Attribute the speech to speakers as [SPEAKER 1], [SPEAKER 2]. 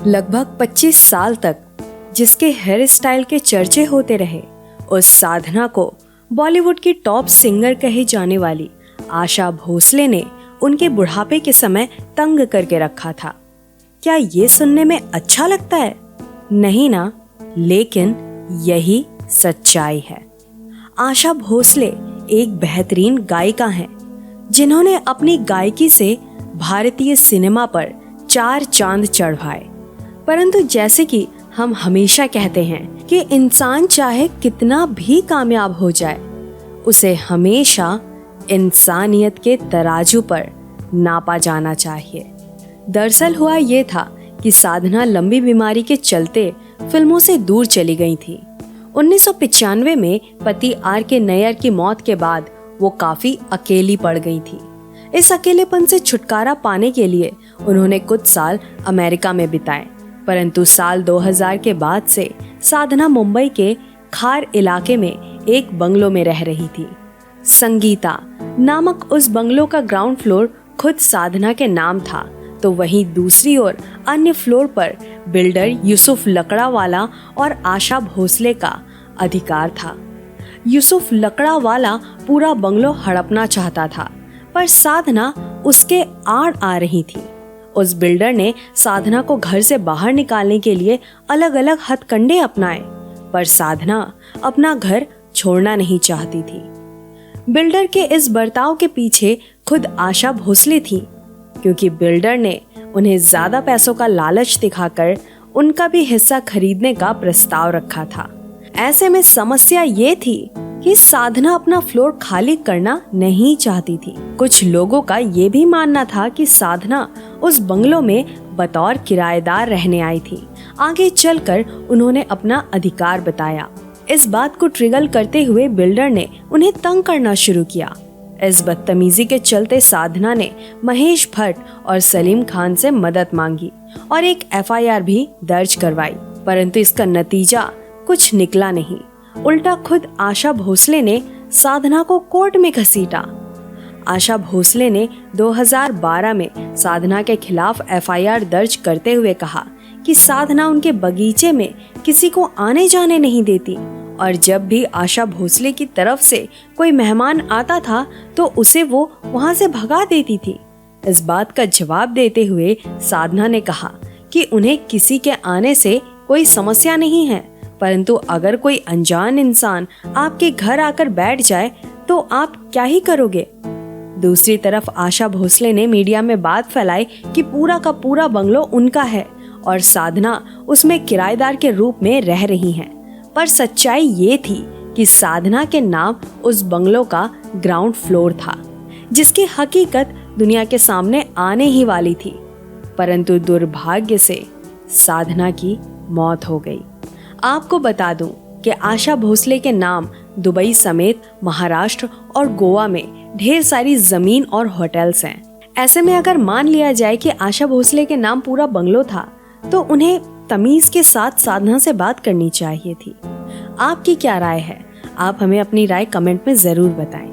[SPEAKER 1] लगभग 25 साल तक जिसके हेयर स्टाइल के चर्चे होते रहे, उस साधना को बॉलीवुड की टॉप सिंगर कही जाने वाली आशा भोसले ने उनके बुढ़ापे के समय तंग करके रखा था। क्या ये सुनने में अच्छा लगता है? नहीं ना, लेकिन यही सच्चाई है। आशा भोसले एक बेहतरीन गायिका हैं, जिन्होंने अपनी गायकी से भारतीय सिनेमा पर 4 चांद चढ़वाए। परंतु जैसे कि हम हमेशा कहते हैं कि इंसान चाहे कितना भी कामयाब हो जाए, उसे हमेशा इंसानियत के तराजू पर नापा जाना चाहिए। दरअसल हुआ ये था कि साधना लंबी बीमारी के चलते फिल्मों से दूर चली गई थी। 1995 में पति आर के नैयर की मौत के बाद वो काफी अकेली पड़ गई थी। इस अकेलेपन से छुटकारा पाने के लिए उन्होंने कुछ साल अमेरिका में बिताए, परंतु साल 2000 के बाद से साधना मुंबई के खार इलाके में एक बंगलो में रह रही थी। संगीता नामक उस बंगलो का ग्राउंड फ्लोर खुद साधना के नाम था, तो वहीं दूसरी ओर अन्य फ्लोर पर बिल्डर यूसुफ लकड़ावाला और आशा भोसले का अधिकार था। यूसुफ लकड़ावाला पूरा बंगलो हड़पना चाहता था, पर साधना उसके आड़ आ रही थी। उस बिल्डर ने साधना को घर से बाहर निकालने के लिए अलग अलग हथकंडे अपनाए, पर साधना अपना घर छोड़ना नहीं चाहती थी। बिल्डर के इस बर्ताव के पीछे खुद आशा भोसले थी, क्योंकि बिल्डर ने उन्हें ज्यादा पैसों का लालच दिखाकर उनका भी हिस्सा खरीदने का प्रस्ताव रखा था। ऐसे में समस्या ये थी कि साधना अपना फ्लोर खाली करना नहीं चाहती थी। कुछ लोगों का ये भी मानना था कि साधना उस बंगलो में बतौर किराएदार रहने आई थी। आगे चलकर उन्होंने अपना अधिकार बताया। इस बात को ट्रिगर करते हुए बिल्डर ने उन्हें तंग करना शुरू किया। इस बदतमीजी के चलते साधना ने महेश भट्ट और सलीम खान से मदद मांगी और एक FIR भी दर्ज करवाई, परंतु इसका नतीजा कुछ निकला नहीं। उल्टा खुद आशा भोसले ने साधना को कोर्ट में घसीटा। आशा भोसले ने 2012 में साधना के खिलाफ FIR दर्ज करते हुए कहा कि साधना उनके बगीचे में किसी को आने जाने नहीं देती, और जब भी आशा भोसले की तरफ से कोई मेहमान आता था तो उसे वो वहां से भगा देती थी। इस बात का जवाब देते हुए साधना ने कहा कि उन्हें किसी के आने से कोई समस्या नहीं है, परंतु अगर कोई अनजान इंसान आपके घर आकर बैठ जाए तो आप क्या ही करोगे। दूसरी तरफ आशा भोसले ने मीडिया में बात फैलाई कि पूरा का पूरा बंगलो उनका है और साधना उसमें किराएदार के रूप में रह रही हैं। पर सच्चाई ये थी कि साधना के नाम उस बंगलो का ग्राउंड फ्लोर था, जिसकी हकीकत दुनिया के सामने आने ही वाली थी। परंतु दुर्भाग्य से साधना की मौत हो गई। आपको बता दूं कि आशा भोसले के नाम दुबई समेत महाराष्ट्र और गोवा में ढेर सारी जमीन और होटल्स हैं। ऐसे में अगर मान लिया जाए कि आशा भोसले के नाम पूरा बंगलो था, तो उन्हें तमीज के साथ साधना से बात करनी चाहिए थी। आपकी क्या राय है? आप हमें अपनी राय कमेंट में जरूर बताएं।